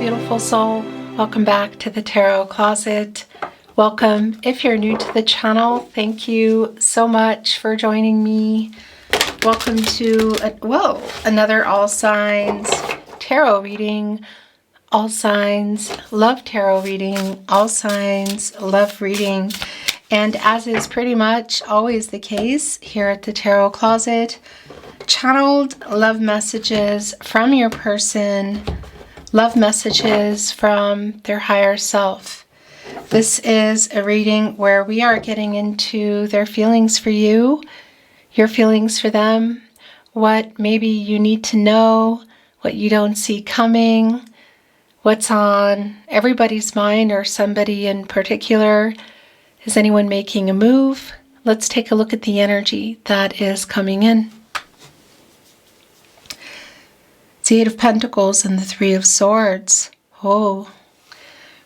beautiful soul. Welcome back to the Tarot Closet. Welcome. If you're new to the channel, thank you so much for joining me. Welcome to another all signs tarot reading. All signs love tarot reading. All signs love reading. And as is pretty much always the case here at the Tarot Closet, channeled love messages from your person, love messages from their higher self. This is a reading where we are getting into their feelings for you, your feelings for them, what maybe you need to know, what you don't see coming, what's on everybody's mind or somebody in particular. Is anyone making a move? Let's take a look at the energy that is coming in. It's the Eight of Pentacles and the Three of Swords.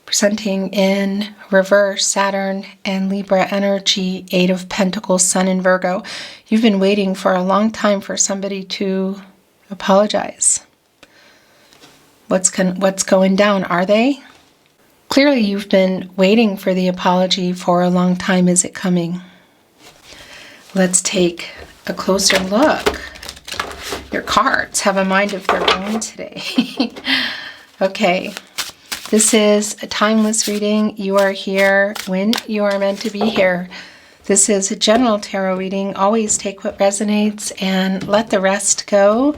Presenting in reverse, Saturn and Libra energy, Eight of Pentacles, Sun in Virgo. You've been waiting for a long time for somebody to apologize. What's going down? Are they? Clearly you've been waiting for the apology for a long time. Is it coming? Let's take a closer look. Your cards have a mind of their own today. Okay, this is a timeless reading. You are here when you are meant to be here. This is a general tarot reading. Always take what resonates and let the rest go.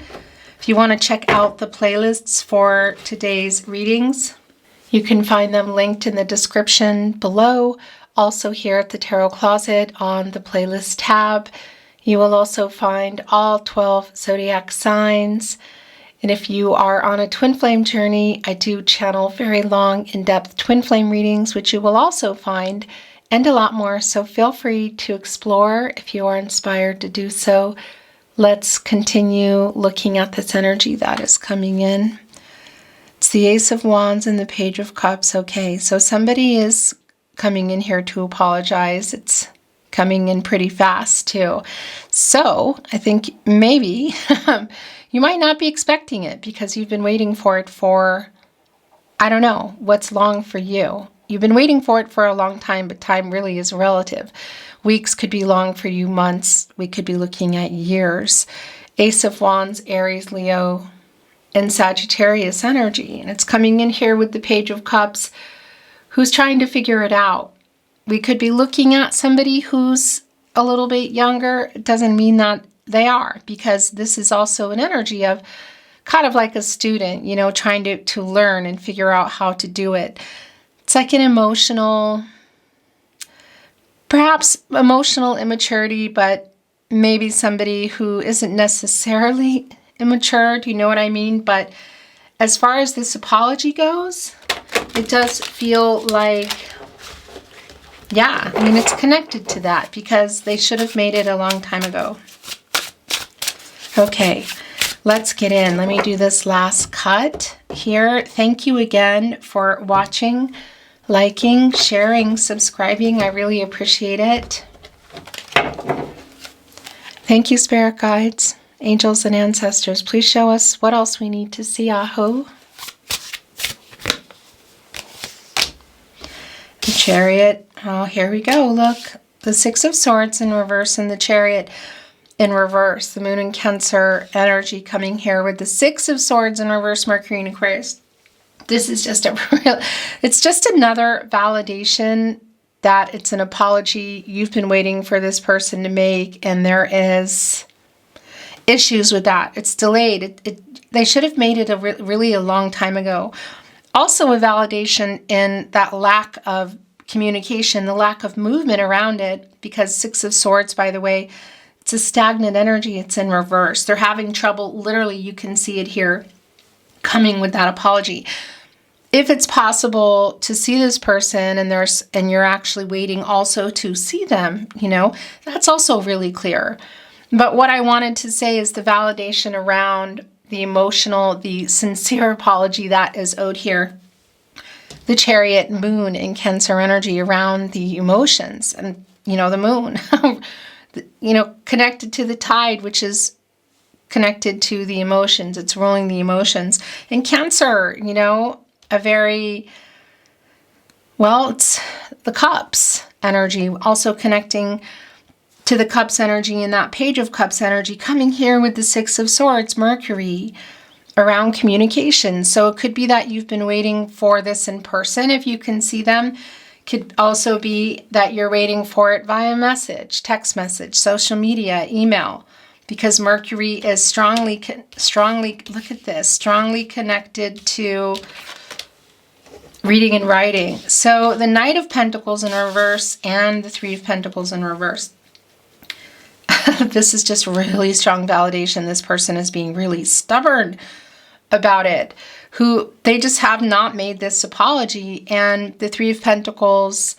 If you want to check out the playlists for today's readings, you can find them linked in the description below. Also here at the Tarot Closet on the playlist tab. You will also find all 12 Zodiac signs. And if you are on a twin flame journey, I do channel very long, in-depth twin flame readings, which you will also find, and a lot more. So feel free to explore if you are inspired to do so. Let's continue looking at this energy that is coming in. It's the Ace of Wands and the Page of Cups. Okay, so somebody is coming in here to apologize. It's coming in pretty fast too. So I think maybe you might not be expecting it because you've been waiting for it for, I don't know, what's long for you. You've been waiting for it for a long time, but time really is relative. Weeks could be long for you, months. We could be looking at years. Ace of Wands, Aries, Leo, and Sagittarius energy. And it's coming in here with the Page of Cups, who's trying to figure it out. We could be looking at somebody who's a little bit younger. It doesn't mean that they are, because this is also an energy of kind of like a student, you know, trying to learn and figure out how to do it. It's like an emotional, perhaps emotional immaturity, but maybe somebody who isn't necessarily immature. Do you know what I mean? But as far as this apology goes, it does feel like, yeah, I mean, it's connected to that because they should have made it a long time ago. Okay, let's get in. Let me do this last cut here. Thank you again for watching, liking, sharing, subscribing. I really appreciate it. Thank you, spirit guides, angels, and ancestors. Please show us what else we need to see. Aho. The Chariot. Oh, here we go. Look, the Six of Swords in reverse and the Chariot in reverse. The Moon in Cancer energy coming here with the Six of Swords in reverse, Mercury in Aquarius. This is just it's just another validation that it's an apology you've been waiting for this person to make, and there is issues with that. It's delayed. They should have made it really a long time ago. Also a validation in that lack of communication, the lack of movement around it, because Six of Swords, by the way, it's a stagnant energy. It's in reverse. They're having trouble. Literally, you can see it here coming with that apology. If it's possible to see this person and you're actually waiting also to see them, you know, that's also really clear. But what I wanted to say is the validation around the emotional, the sincere apology that is owed here. The Chariot, Moon in Cancer energy around the emotions, and, you know, the moon, you know, connected to the tide, which is connected to the emotions. It's ruling the emotions. And Cancer, you know, a very, well, it's the Cups energy, also connecting to the Cups energy in that Page of Cups energy, coming here with the Six of Swords, Mercury, around communication. So it could be that you've been waiting for this in person, if you can see them. Could also be that you're waiting for it via message, text message, social media, email, because Mercury is strongly, look at this, strongly connected to reading and writing. So the Knight of Pentacles in reverse and the Three of Pentacles in reverse. This is just really strong validation. This person is being really stubborn about it, who they just have not made this apology. And the Three of Pentacles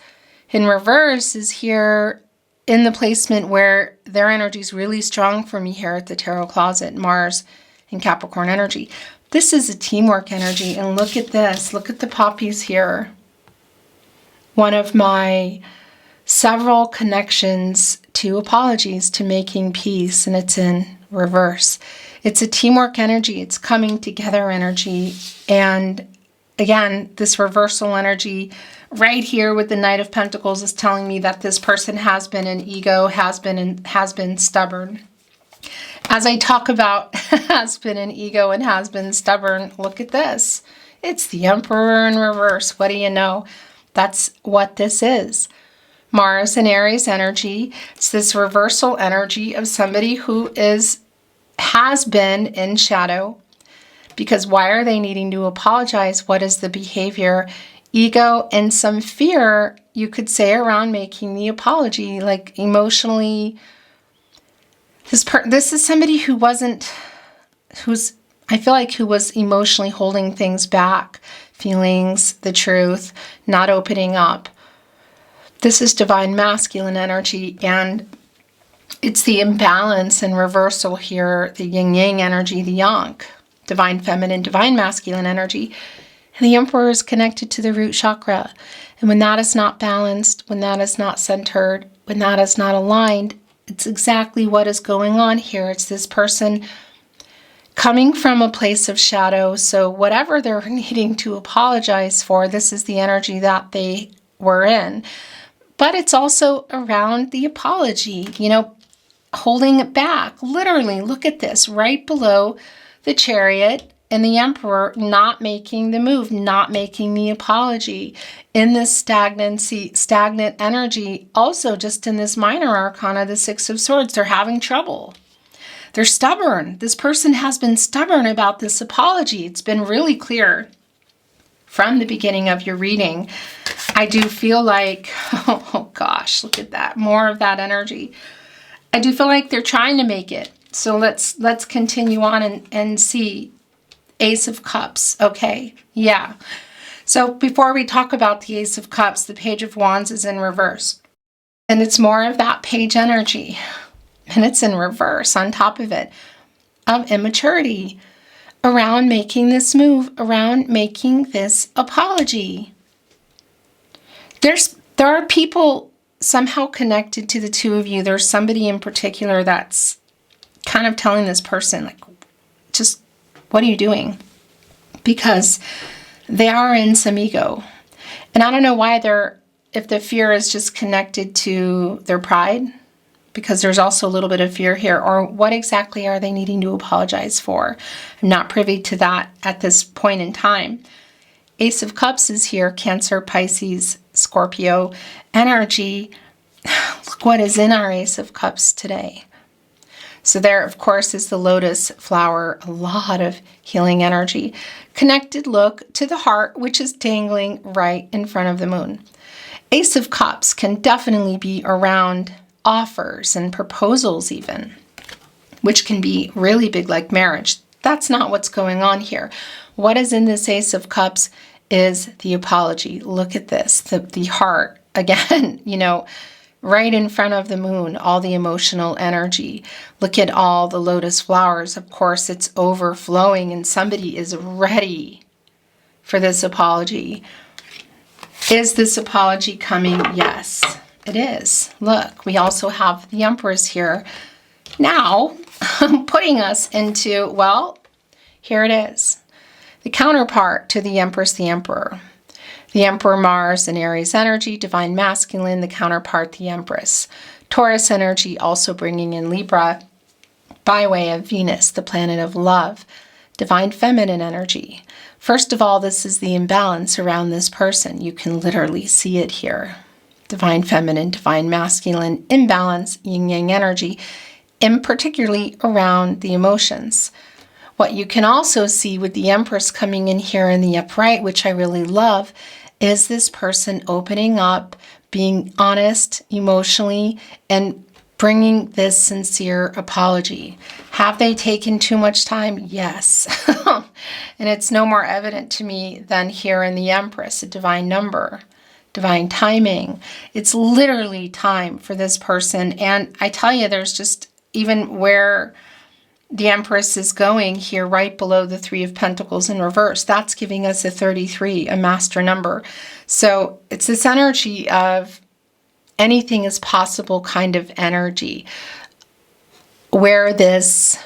in reverse is here in the placement where their energy is really strong for me here at the Tarot Closet, Mars and Capricorn energy. This is a teamwork energy. And look at this. Look at the poppies here. One of my several connections to apologies, to making peace, and it's in reverse. It's a teamwork energy. It's coming together energy. And again, this reversal energy right here with the Knight of Pentacles is telling me that this person has been an ego, has been stubborn. As I talk about has been an ego and has been stubborn, look at this. It's the Emperor in reverse. What do you know? That's what this is. Mars and Aries energy. It's this reversal energy of somebody who has been in shadow. Because why are they needing to apologize? What is the behavior? Ego and some fear, you could say, around making the apology. Like emotionally, this is somebody who I feel like who was emotionally holding things back. Feelings, the truth, not opening up. This is divine masculine energy, and it's the imbalance and reversal here, the yin-yang energy, the yang, divine feminine, divine masculine energy. And the Emperor is connected to the root chakra. And when that is not balanced, when that is not centered, when that is not aligned, it's exactly what is going on here. It's this person coming from a place of shadow. So whatever they're needing to apologize for, this is the energy that they were in. But it's also around the apology, holding it back. Literally, look at this, right below the Chariot and the Emperor not making the move, not making the apology. In this stagnant energy, also just in this minor arcana, the Six of Swords, they're having trouble. They're stubborn. This person has been stubborn about this apology. It's been really clear from the beginning of your reading. I do feel like, oh gosh, look at that. More of that energy. I do feel like they're trying to make it. So let's continue on and see. Ace of Cups. Okay, yeah. So before we talk about the Ace of Cups, the Page of Wands is in reverse. And it's more of that page energy. And it's in reverse on top of it, of immaturity around making this move, around making this apology. There are people somehow connected to the two of you. There's somebody in particular that's kind of telling this person, like, just, what are you doing? Because they are in some ego. And I don't know why if the fear is just connected to their pride, because there's also a little bit of fear here, or what exactly are they needing to apologize for? I'm not privy to that at this point in time. Ace of Cups is here, Cancer, Pisces, Scorpio energy. Look what is in our Ace of Cups today. So there, of course, is the lotus flower, a lot of healing energy. Connected look to the heart, which is dangling right in front of the moon. Ace of Cups can definitely be around offers and proposals even, which can be really big, like marriage. That's not what's going on here. What is in this Ace of Cups is the apology. Look at this, the heart, again, right in front of the moon, all the emotional energy. Look at all the lotus flowers. Of course, it's overflowing and somebody is ready for this apology. Is this apology coming? Yes, it is. Look, we also have the Empress here. Now, putting us into, well, here it is. The counterpart to the Empress, the Emperor. The Emperor, Mars, and Aries energy, divine masculine. The counterpart, the Empress. Taurus energy, also bringing in Libra by way of Venus, the planet of love. Divine feminine energy. First of all, this is the imbalance around this person. You can literally see it here. Divine feminine, divine masculine, imbalance, yin-yang energy, and particularly around the emotions. What you can also see with the Empress coming in here in the upright, which I really love, is this person opening up, being honest emotionally, and bringing this sincere apology. Have they taken too much time? Yes. And it's no more evident to me than here in the Empress, a divine number, divine timing. It's literally time for this person. And I tell you, there's just, even where the Empress is going here, right below the Three of Pentacles in reverse, that's giving us a 33, a master number. So it's this energy of anything is possible kind of energy, where this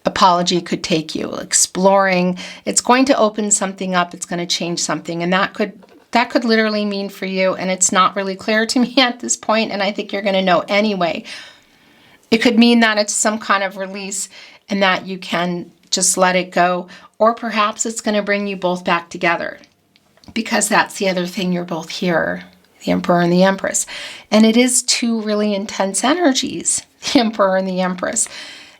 apology could take you, exploring. It's going to open something up. It's going to change something. And that could literally mean for you, and it's not really clear to me at this point, and I think you're going to know anyway. It could mean that it's some kind of release and that you can just let it go. Or perhaps it's going to bring you both back together, because that's the other thing. You're both here, the Emperor and the Empress. And it is two really intense energies, the Emperor and the Empress.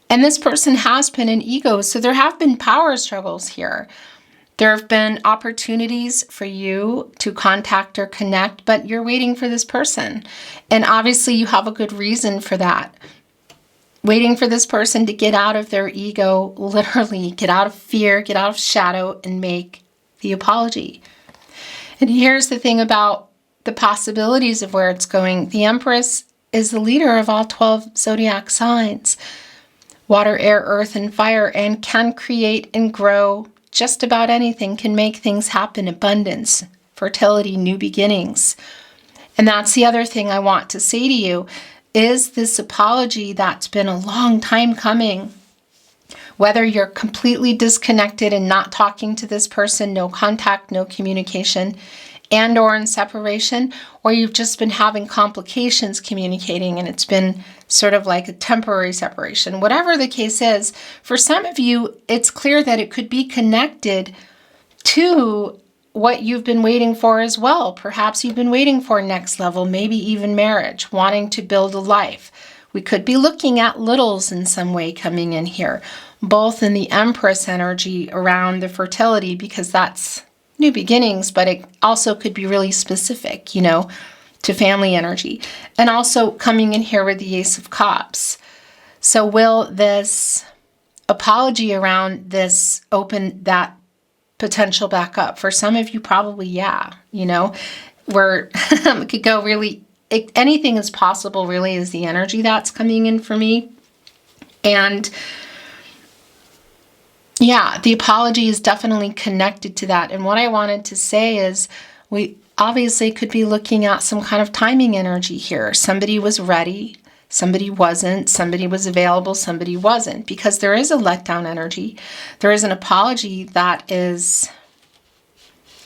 And this person has been an ego, so there have been power struggles here. There have been opportunities for you to contact or connect, but you're waiting for this person. And obviously you have a good reason for that. Waiting for this person to get out of their ego, literally get out of fear, get out of shadow, and make the apology. And here's the thing about the possibilities of where it's going. The Empress is the leader of all 12 zodiac signs. Water, air, earth, and fire, and can create and grow just about anything, can make things happen, abundance, fertility, new beginnings. And that's the other thing I want to say to you, is this apology that's been a long time coming. Whether you're completely disconnected and not talking to this person, no contact, no communication, and or in separation, or you've just been having complications communicating and it's been sort of like a temporary separation. Whatever the case is, for some of you, it's clear that it could be connected to what you've been waiting for as well. Perhaps you've been waiting for next level, maybe even marriage, wanting to build a life. We could be looking at littles in some way coming in here, both in the Empress energy around the fertility, because that's new beginnings, but it also could be really specific, to family energy. And also coming in here with the Ace of Cups. So will this apology around this open that potential back up? For some of you, probably, yeah. Where it could go really, anything is possible, really, is the energy that's coming in for me. And yeah, the apology is definitely connected to that. And what I wanted to say is we obviously could be looking at some kind of timing energy here. Somebody was ready, somebody wasn't, somebody was available, somebody wasn't, because there is a letdown energy. There is an apology that is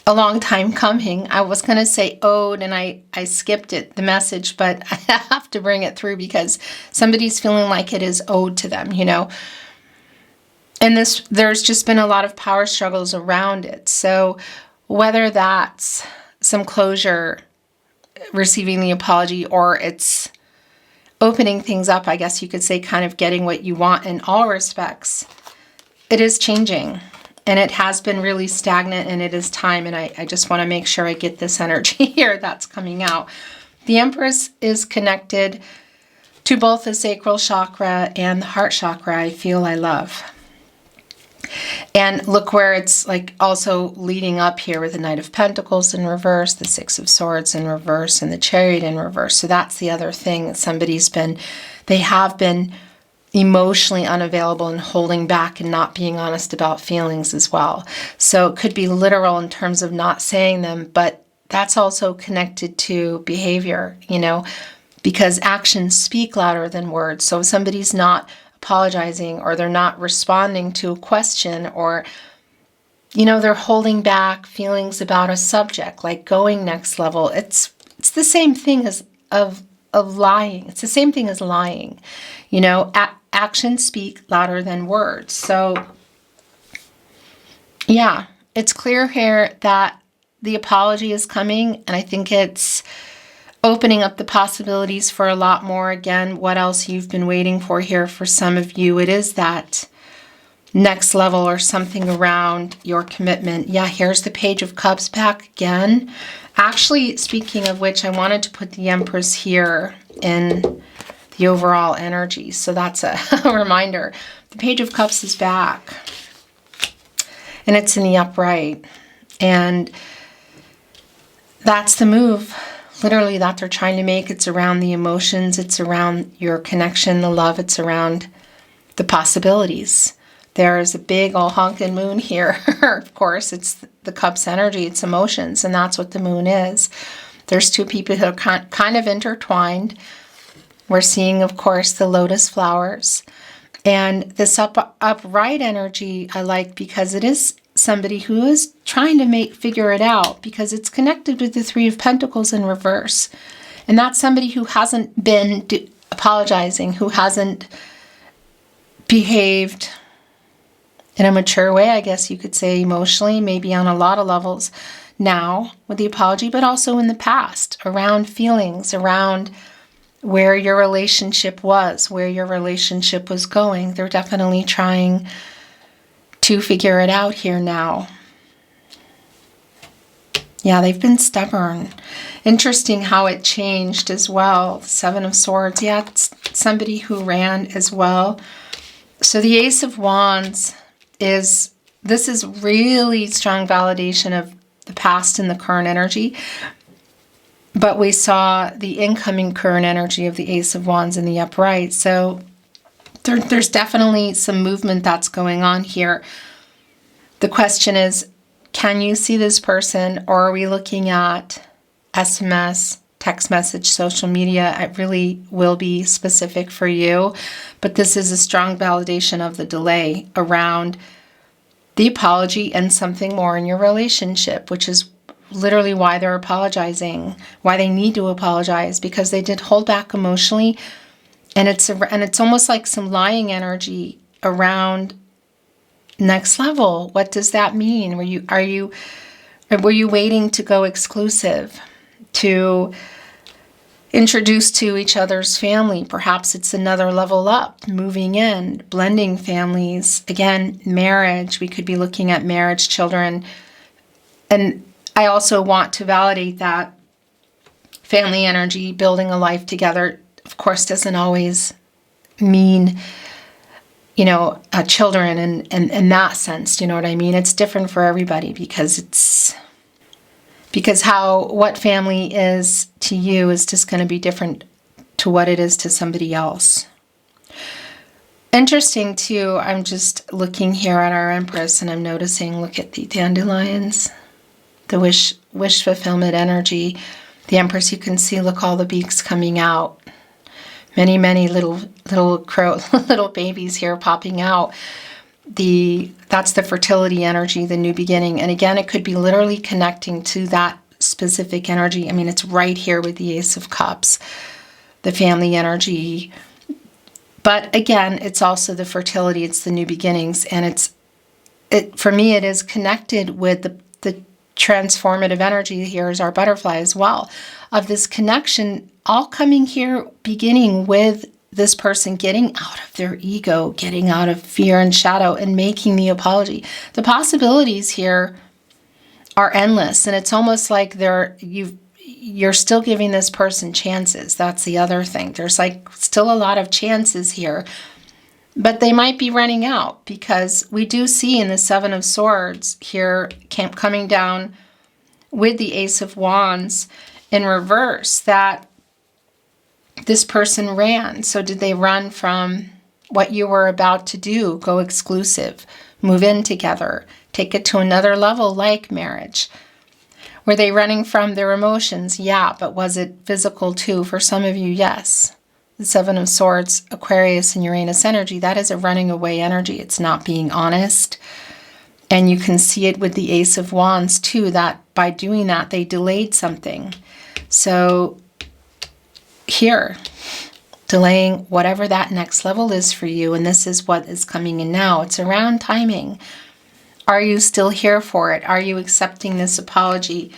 a long time coming. I was going to say owed, and I skipped it, the message, but I have to bring it through because somebody's feeling like it is owed to them, And there's just been a lot of power struggles around it. So whether that's some closure, receiving the apology, or it's opening things up, I guess you could say, kind of getting what you want in all respects, it is changing. And it has been really stagnant, and it is time. And I just want to make sure I get this energy here that's coming out. The Empress is connected to both the sacral chakra and the heart chakra. I love. And look where it's like also leading up here with the Knight of Pentacles in reverse, the Six of Swords in reverse, and the Chariot in reverse. So that's the other thing that they have been emotionally unavailable and holding back and not being honest about feelings as well. So it could be literal in terms of not saying them, but that's also connected to behavior, because actions speak louder than words. So if somebody's not apologizing, or they're not responding to a question, or they're holding back feelings about a subject, like going next level. It's the same thing as of lying. It's the same thing as lying. Actions speak louder than words. So, yeah, it's clear here that the apology is coming, and I think it's opening up the possibilities for a lot more. Again, what else you've been waiting for here for some of you, it is that next level or something around your commitment. Yeah, here's the Page of Cups back again. Actually, speaking of which, I wanted to put the Empress here in the overall energy. So that's a reminder. The Page of Cups is back. And it's in the upright. And that's the move, literally, that they're trying to make. It's around the emotions. It's around your connection, the love. It's around the possibilities. There's a big old honkin' moon here. Of course, it's the Cups energy. It's emotions, and that's what the moon is. There's two people who are kind of intertwined. We're seeing, of course, the lotus flowers. And this upright energy I like because it is somebody who is trying to figure it out, because it's connected with the Three of Pentacles in reverse. And that's somebody who hasn't been apologizing, who hasn't behaved in a mature way, I guess you could say, emotionally, maybe on a lot of levels now with the apology, but also in the past, around feelings, around where your relationship was, where your relationship was going. They're definitely trying to figure it out here now. Yeah, they've been stubborn. Interesting how it changed as well. Seven of Swords. Yeah, it's somebody who ran as well. So the Ace of Wands this is really strong validation of the past and the current energy. But we saw the incoming current energy of the Ace of Wands in the upright. So there's definitely some movement that's going on here. The question is, can you see this person, or are we looking at SMS, text message, social media? It really will be specific for you. But this is a strong validation of the delay around the apology and something more in your relationship, which is literally why they're apologizing, why they need to apologize, because they did hold back emotionally. And it's almost like some lying energy around next level. What does that mean? Were you waiting to go exclusive, to introduce to each other's family? Perhaps it's another level up, moving in, blending families. Again, marriage. We could be looking at marriage, children. And I also want to validate that family energy, building a life together, of course, doesn't always mean, children in that sense. You know what I mean? It's different for everybody because what family is to you is just going to be different to what it is to somebody else. Interesting too, I'm just looking here at our Empress and I'm noticing, look at the dandelions, the wish fulfillment energy. The Empress, you can see, look, all the beaks coming out. Many, many little babies here popping out. That's the fertility energy, the new beginning. And again, it could be literally connecting to that specific energy. I mean, it's right here with the Ace of Cups, the family energy. But again, it's also the fertility, it's the new beginnings. And for me, it is connected with the transformative energy. Here is our butterfly as well, of this connection, all coming here, beginning with this person getting out of their ego, getting out of fear and shadow, and making the apology. The possibilities here are endless, and it's almost like you're still giving this person chances. That's the other thing. There's like still a lot of chances here, but they might be running out, because we do see in the Seven of Swords here coming down with the Ace of Wands in reverse that this person ran. So did they run from what you were about to do? Go exclusive, move in together, take it to another level like marriage. Were they running from their emotions? Yeah, but was it physical too? For some of you, yes. The Seven of Swords, Aquarius and Uranus energy, that is a running away energy. It's not being honest. And you can see it with the Ace of Wands too, that by doing that, they delayed something. So here, delaying whatever that next level is for you. And this is what is coming in now. It's around timing. Are you still here for it? Are you accepting this apology?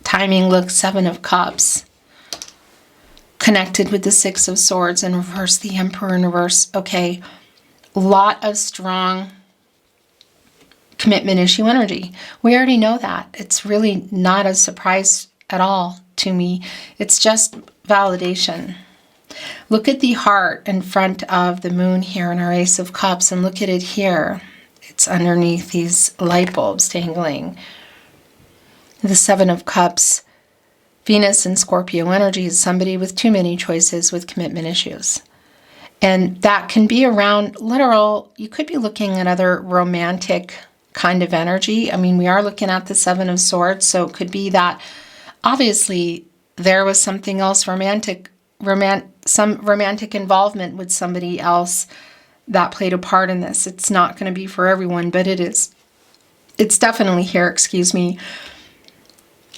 Timing looks 7 of Cups. Connected with the 6 of Swords in reverse, the Emperor in reverse. Okay, lot of strong commitment issue energy. We already know that. It's really not a surprise at all to me. It's just validation. Look at the heart in front of the moon here in our Ace of Cups, and look at it here. It's underneath these light bulbs dangling. The 7 of Cups, Venus and Scorpio energy is somebody with too many choices with commitment issues. And that can be around literal, you could be looking at other romantic kind of energy. I mean, we are looking at the 7 of Swords, so it could be that obviously there was something else some romantic involvement with somebody else that played a part in this. It's not going to be for everyone, but it is. It's definitely here, excuse me.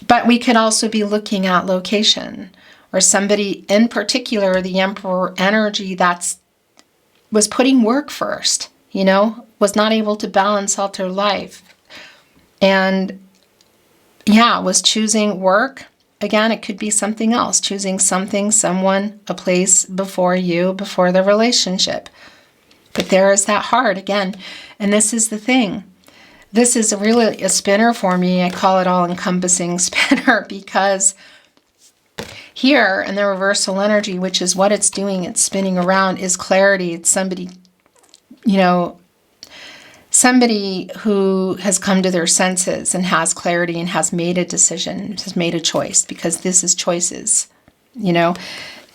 But we could also be looking at location, or somebody in particular, the Emperor energy was putting work first, you know, was not able to balance out their life. And yeah, was choosing work. Again, it could be something else, choosing something, someone, a place before you, before the relationship. But there is that heart again. And this is the thing. This is really a spinner for me. I call it all-encompassing spinner because here in the reversal energy, which is what it's doing, it's spinning around, is clarity. It's somebody, you know, somebody who has come to their senses and has clarity and has made a decision, has made a choice, because this is choices, you know.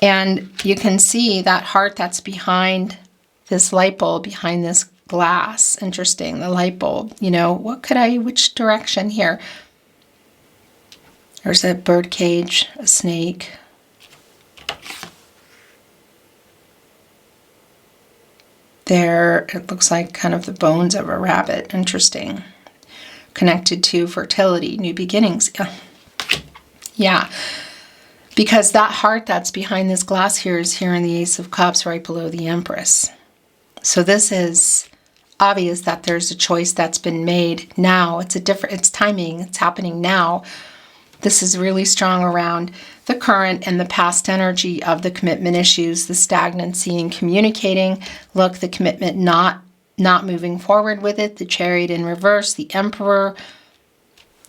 And you can see that heart that's behind this light bulb, behind this glass. Interesting, the light bulb, you know, which direction here? There's a bird cage, a snake. There, it looks like kind of the bones of a rabbit. Interesting. Connected to fertility, new beginnings. Yeah. Because that heart that's behind this glass here is here in the Ace of Cups, right below the Empress. So this is obvious that there's a choice that's been made now. It's timing. It's happening now. This is really strong around the current and the past energy of the commitment issues, the stagnancy in communicating. Look, the commitment not moving forward with it, the Chariot in reverse, the Emperor.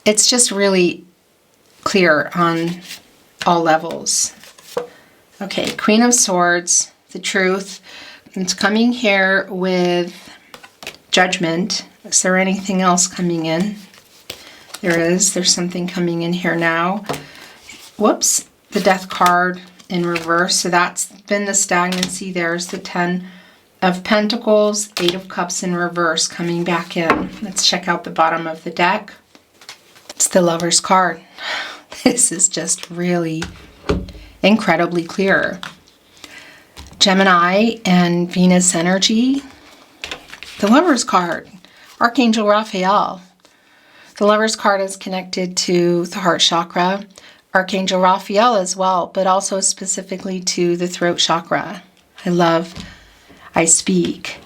It's just really clear on all levels. Okay, Queen of Swords, the Truth. It's coming here with Judgment. Is there anything else coming in? There is. There's something coming in here now. Whoops. The Death card in reverse. So that's been the stagnancy. There's the 10 of Pentacles, 8 of Cups in reverse coming back in. Let's check out the bottom of the deck. It's the Lover's card. This is just really incredibly clear. Gemini and Venus energy. The Lover's card. Archangel Raphael. The Lover's card is connected to the heart chakra, Archangel Raphael as well, but also specifically to the throat chakra. I speak.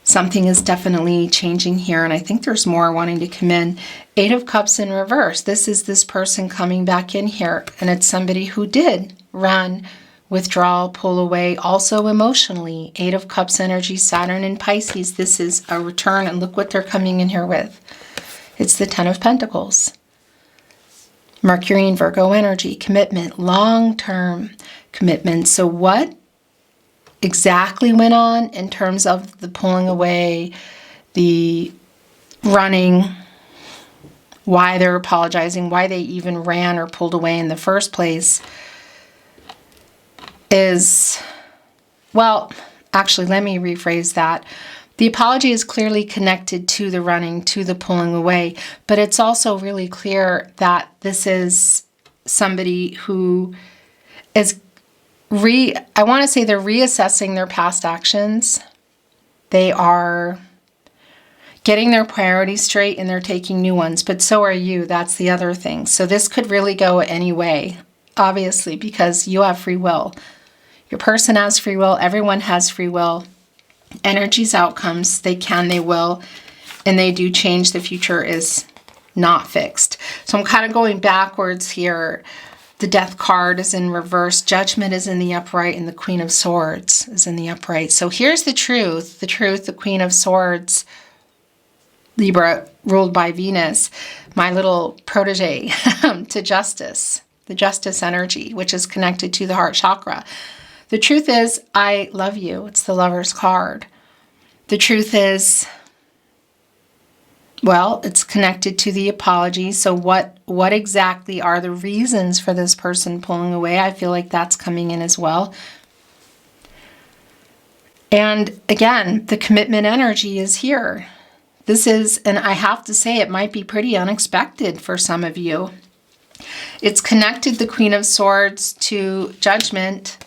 Something is definitely changing here, and I think there's more wanting to come in. 8 of Cups in reverse. This is this person coming back in here, and it's somebody who did run, withdrawal, pull away, also emotionally. 8 of Cups energy, Saturn and Pisces. This is a return, and look what they're coming in here with. It's the 10 of Pentacles. Mercury and Virgo energy, commitment, long-term commitment. So what exactly went on in terms of the pulling away, the running, why they're apologizing, why they even ran or pulled away in the first place is, well, actually, let me rephrase that. The apology is clearly connected to the running, to the pulling away, but it's also really clear that this is somebody who is I want to say they're reassessing their past actions. They are getting their priorities straight, and they're taking new ones. But so are you. That's the other thing. So this could really go any way, obviously, because you have free will. Your person has free will. Everyone has free will. Energies, outcomes, they can, they will, and they do change. The future is not fixed. So I'm kind of going backwards here. The Death card is in reverse. Judgment is in the upright, and the Queen of Swords is in the upright. So here's the truth. The Queen of Swords, Libra, ruled by Venus, my little protege to justice, the justice energy, which is connected to the heart chakra. The truth is, I love you. It's the Lover's card. The truth is, well, it's connected to the apology. So what exactly are the reasons for this person pulling away? I feel like that's coming in as well. And again, the commitment energy is here. This is, and I have to say, it might be pretty unexpected for some of you. It's connected, the Queen of Swords, to Judgment,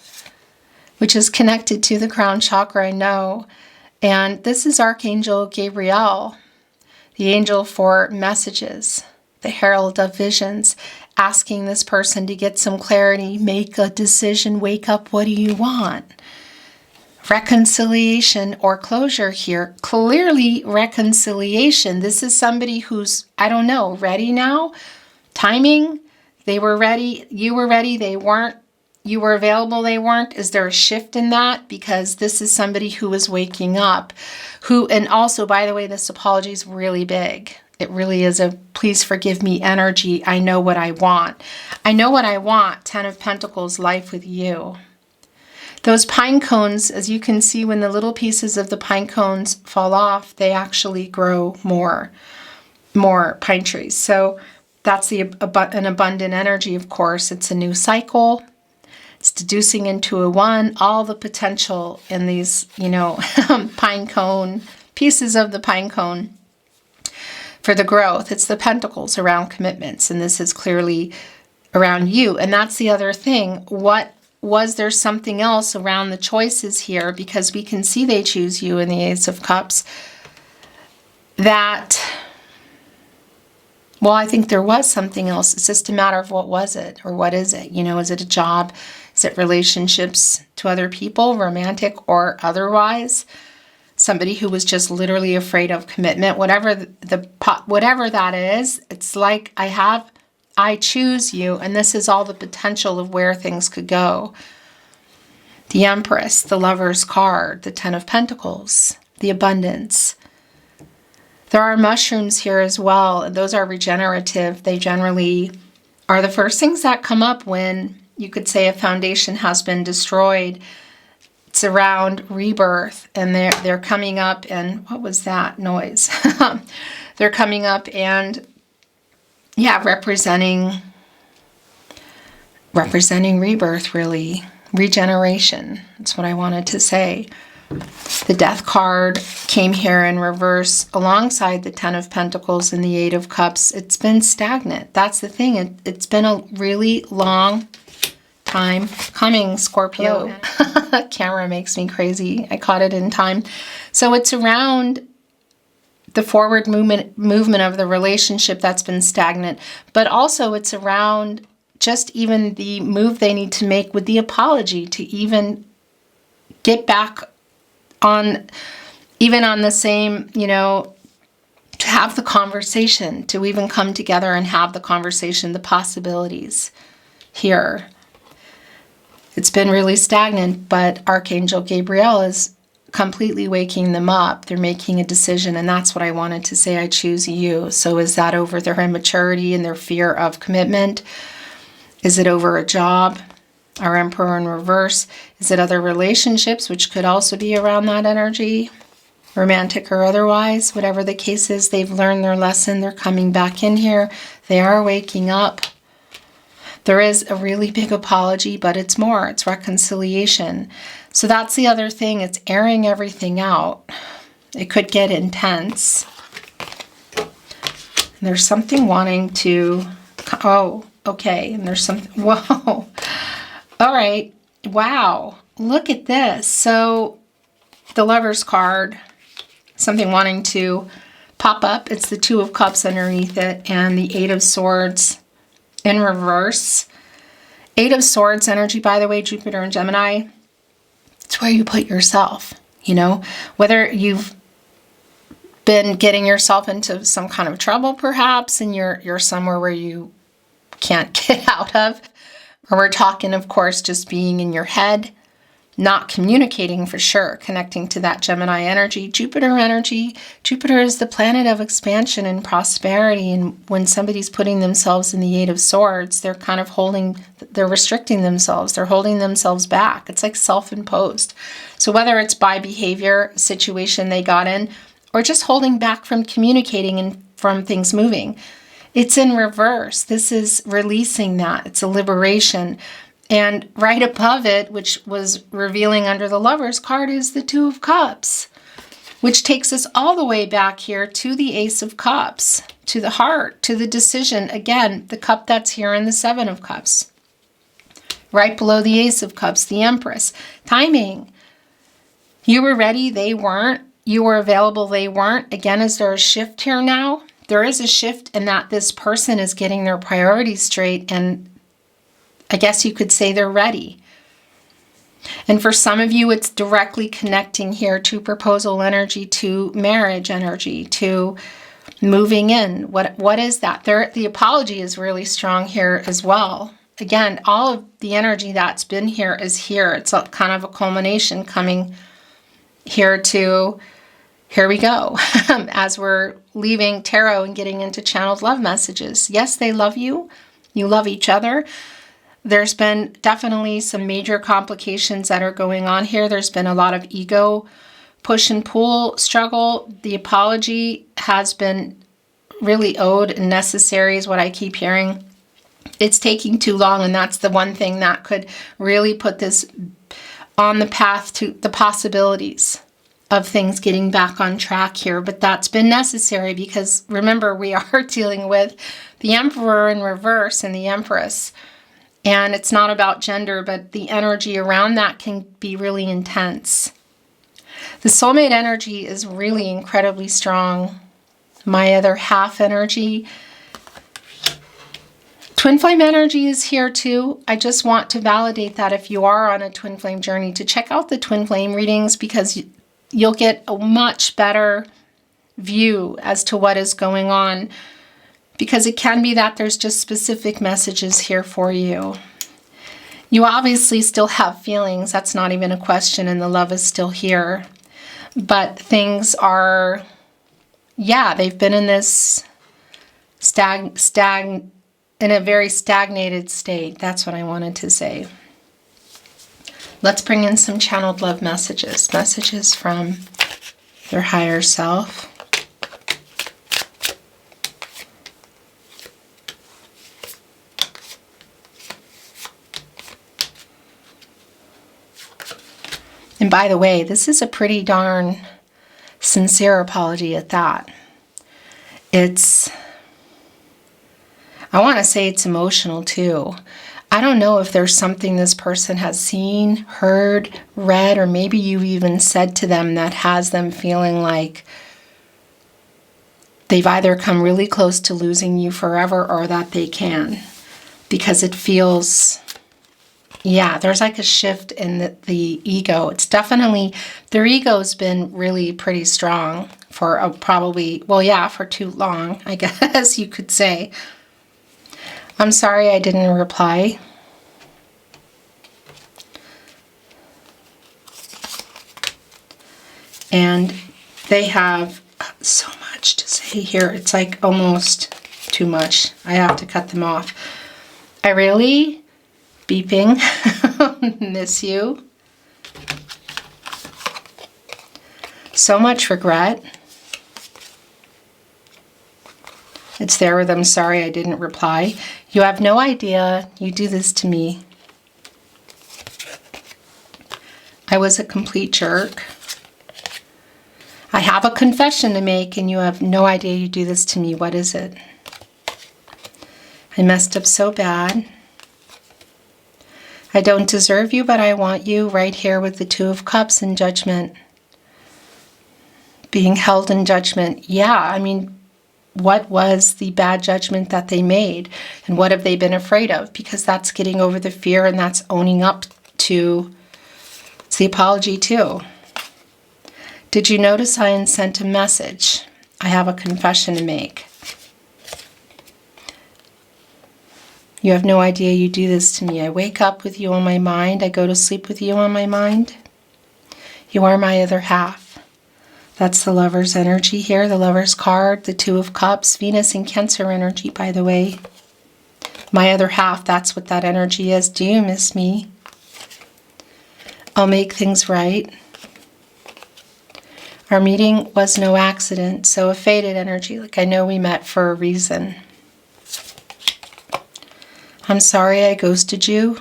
which is connected to the crown chakra, I know. And this is Archangel Gabriel, the angel for messages, the herald of visions, asking this person to get some clarity, make a decision, wake up, what do you want? Reconciliation or closure here. Clearly reconciliation. This is somebody who's, I don't know, ready now? Timing? They were ready, you were ready, they weren't. You were available, they weren't. Is there a shift in that? Because this is somebody who is waking up. And also, by the way, this apology is really big. It really is a please forgive me energy. I know what I want. I know what I want. 10 of Pentacles, life with you. Those pine cones, as you can see, when the little pieces of the pine cones fall off, they actually grow more pine trees. So that's an abundant energy, of course. It's a new cycle. It's deducing into a one, all the potential in these, pine cone, pieces of the pine cone for the growth. It's the pentacles around commitments, and this is clearly around you. And that's the other thing. Was there something else around the choices here? Because we can see they choose you in the Ace of Cups. Well, I think there was something else. It's just a matter of what was it, or what is it? Is it a job? Is it relationships to other people, romantic or otherwise? Somebody who was just literally afraid of commitment, whatever that is. It's like I choose you, and this is all the potential of where things could go. The Empress, the Lover's card, the 10 of Pentacles, the abundance. There are mushrooms here as well. Those are regenerative. They generally are the first things that come up when you could say a foundation has been destroyed. It's around rebirth, and they're coming up, and what was that noise? They're coming up and representing rebirth, really. Regeneration. That's what I wanted to say. The Death card came here in reverse alongside the 10 of Pentacles and the 8 of Cups. It's been stagnant. That's the thing. It's been a really long time coming, Scorpio. Camera makes me crazy. I caught it in time. So it's around the forward movement of the relationship that's been stagnant, but also it's around just even the move they need to make with the apology to even get back on, even on the same, to have the conversation, to even come together and have the conversation, the possibilities here. It's been really stagnant, but Archangel Gabriel is completely waking them up. They're making a decision, and that's what I wanted to say. I choose you. So is that over their immaturity and their fear of commitment? Is it over a job? Our Emperor in reverse. Is it other relationships, which could also be around that energy, romantic or otherwise? Whatever the case is, they've learned their lesson. They're coming back in here. They are waking up. There is a really big apology, but it's more. It's reconciliation. So that's the other thing. It's airing everything out. It could get intense. And there's something wanting to... Oh, okay. And there's something... Whoa. All right. Wow. Look at this. So the Lover's card, something wanting to pop up. It's the Two of Cups underneath it and the Eight of Swords in reverse. Eight of Swords energy, by the way, Jupiter and Gemini, it's where you put yourself, you know, whether you've been getting yourself into some kind of trouble perhaps and you're somewhere where you can't get out of, or we're talking, of course, just being in your head, not communicating for sure, connecting to that Gemini energy. Jupiter energy, Jupiter is the planet of expansion and prosperity, and when somebody's putting themselves in the Eight of Swords, they're kind of they're restricting themselves, they're holding themselves back. It's like self-imposed. So whether it's by behavior, situation they got in, or just holding back from communicating and from things moving, it's in reverse. This is releasing that. It's a liberation. And right above it, which was revealing under the Lovers card, is the Two of Cups, which takes us all the way back here to the Ace of Cups, to the heart, to the decision. Again, the cup that's here in the Seven of Cups. Right below the Ace of Cups, the Empress. Timing. You were ready, they weren't. You were available, they weren't. Again, is there a shift here now? There is a shift in that this person is getting their priorities straight, and I guess you could say they're ready. And for some of you, it's directly connecting here to proposal energy, to marriage energy, to moving in. What is that? The apology is really strong here as well. Again, all of the energy that's been here is here. It's a kind of a culmination coming here to, here we go, as we're leaving tarot and getting into channeled love messages. Yes, they love you. You love each other. There's been definitely some major complications that are going on here. There's been a lot of ego push and pull struggle. The apology has been really owed and necessary is what I keep hearing. It's taking too long, and that's the one thing that could really put this on the path to the possibilities of things getting back on track here. But that's been necessary because remember, we are dealing with the Emperor in reverse and the Empress. And it's not about gender, but the energy around that can be really intense. The soulmate energy is really incredibly strong. My other half energy. Twin flame energy is here too. I just want to validate that if you are on a twin flame journey, to check out the twin flame readings, because you'll get a much better view as to what is going on. Because it can be that there's just specific messages here for you. You obviously still have feelings. That's not even a question, and the love is still here. But things are, yeah, they've been in this in a very stagnated state. That's what I wanted to say. Let's bring in some channeled love messages. Messages from their higher self. And by the way, this is a pretty darn sincere apology at that. I want to say it's emotional too. I don't know if there's something this person has seen, heard, read, or maybe you've even said to them that has them feeling like they've either come really close to losing you forever or that they can. Because it feels, yeah, there's like a shift in the ego. It's definitely, their ego's been really pretty strong for probably, well, yeah, for too long, I guess you could say. I'm sorry I didn't reply. And they have so much to say here. It's like almost too much. I have to cut them off. I really, beeping, miss you. So much regret. It's there with I'm sorry I didn't reply. You have no idea you do this to me. I was a complete jerk. I have a confession to make and you have no idea you do this to me. What is it? I messed up so bad. I don't deserve you, but I want you right here with the Two of Cups in Judgment. being held in judgment. Yeah, I mean, what was the bad judgment that they made? And what have they been afraid of? Because that's getting over the fear, and that's owning up to, it's the apology too. Did you notice I sent a message? I have a confession to make. You have no idea you do this to me. I wake up with you on my mind. I go to sleep with you on my mind. You are my other half. That's the Lover's energy here, the Lover's card, the Two of Cups, Venus and Cancer energy, by the way. My other half, that's what that energy is. Do you miss me? I'll make things right. Our meeting was no accident, so a fated energy, like I know we met for a reason. I'm sorry I ghosted you.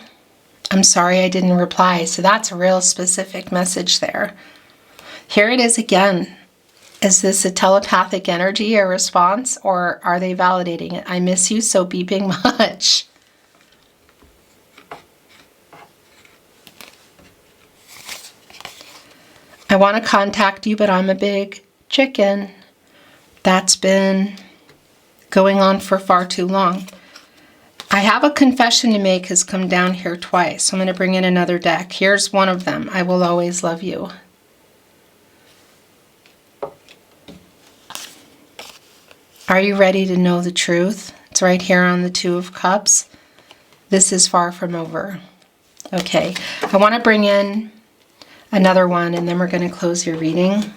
I'm sorry I didn't reply. So that's a real specific message there. Here it is again. Is this a telepathic energy, a response, or are they validating it? I miss you so beeping much. I want to contact you, but I'm a big chicken. That's been going on for far too long. I have a confession to make has come down here twice. So I'm going to bring in another deck. Here's one of them. I will always love you. Are you ready to know the truth? It's right here on the Two of Cups. This is far from over. Okay, I want to bring in another one, and then we're going to close your reading.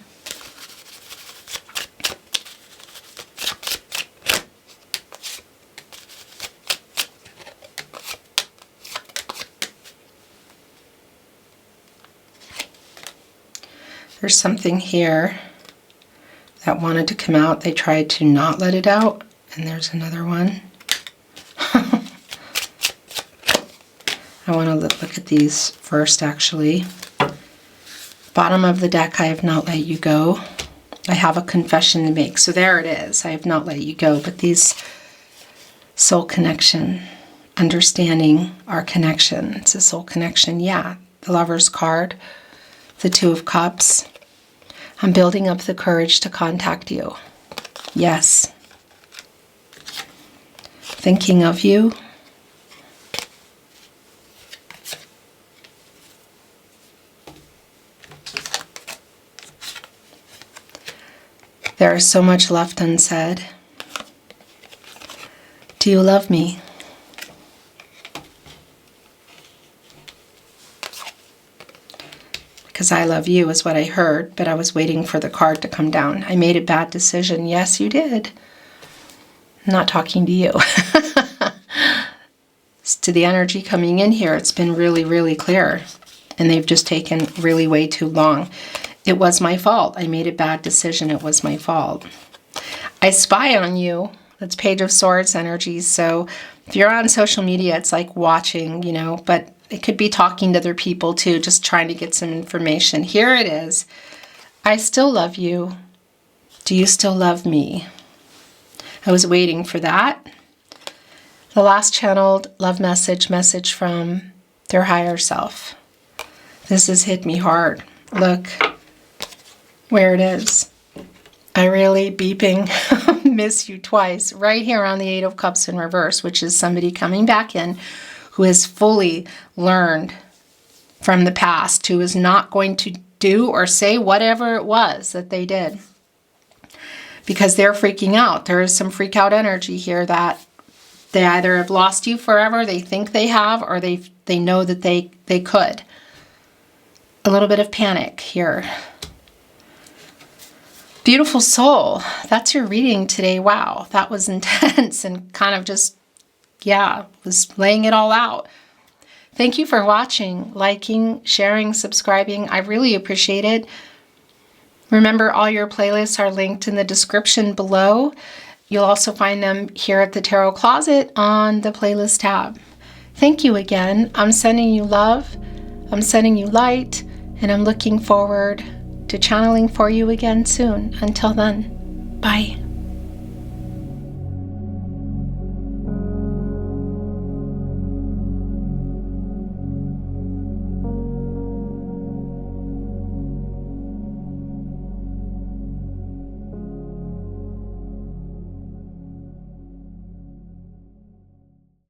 There's something here that wanted to come out. They tried to not let it out, and there's another one. I want to look at these first, actually. Bottom of the deck, I have not let you go. I have a confession to make. So there it is. I have not let you go. But these soul connection, understanding our connection. It's a soul connection. Yeah. The Lover's card, the Two of Cups. I'm building up the courage to contact you. Yes. Thinking of you. There is so much left unsaid. Do you love me? Because I love you is what I heard, but I was waiting for the card to come down. I made a bad decision. Yes, you did. I'm not talking to you. To the energy coming in here, it's been really, really clear. And they've just taken really way too long. It was my fault. I made a bad decision. It was my fault. I spy on you. That's Page of Swords energy. So if you're on social media, it's like watching, you know, but it could be talking to other people too, just trying to get some information. Here it is. I still love you. Do you still love me? I was waiting for that. The last channeled love message from their higher self. This has hit me hard. Look where it is. I really beeping miss you twice. Right here on the Eight of Cups in reverse, which is somebody coming back in who has fully learned from the past, who is not going to do or say whatever it was that they did. Because they're freaking out. There is some freak out energy here that they either have lost you forever, they think they have, or they know that they could. A little bit of panic here. Beautiful soul. That's your reading today. Wow, that was intense and kind of just, yeah, was laying it all out. Thank you for watching, liking, sharing, subscribing. I really appreciate it. Remember, all your playlists are linked in the description below. You'll also find them here at the Tarot Closet on the playlist tab. Thank you again. I'm sending you love. I'm sending you light. And I'm looking forward to channeling for you again soon. Until then, bye.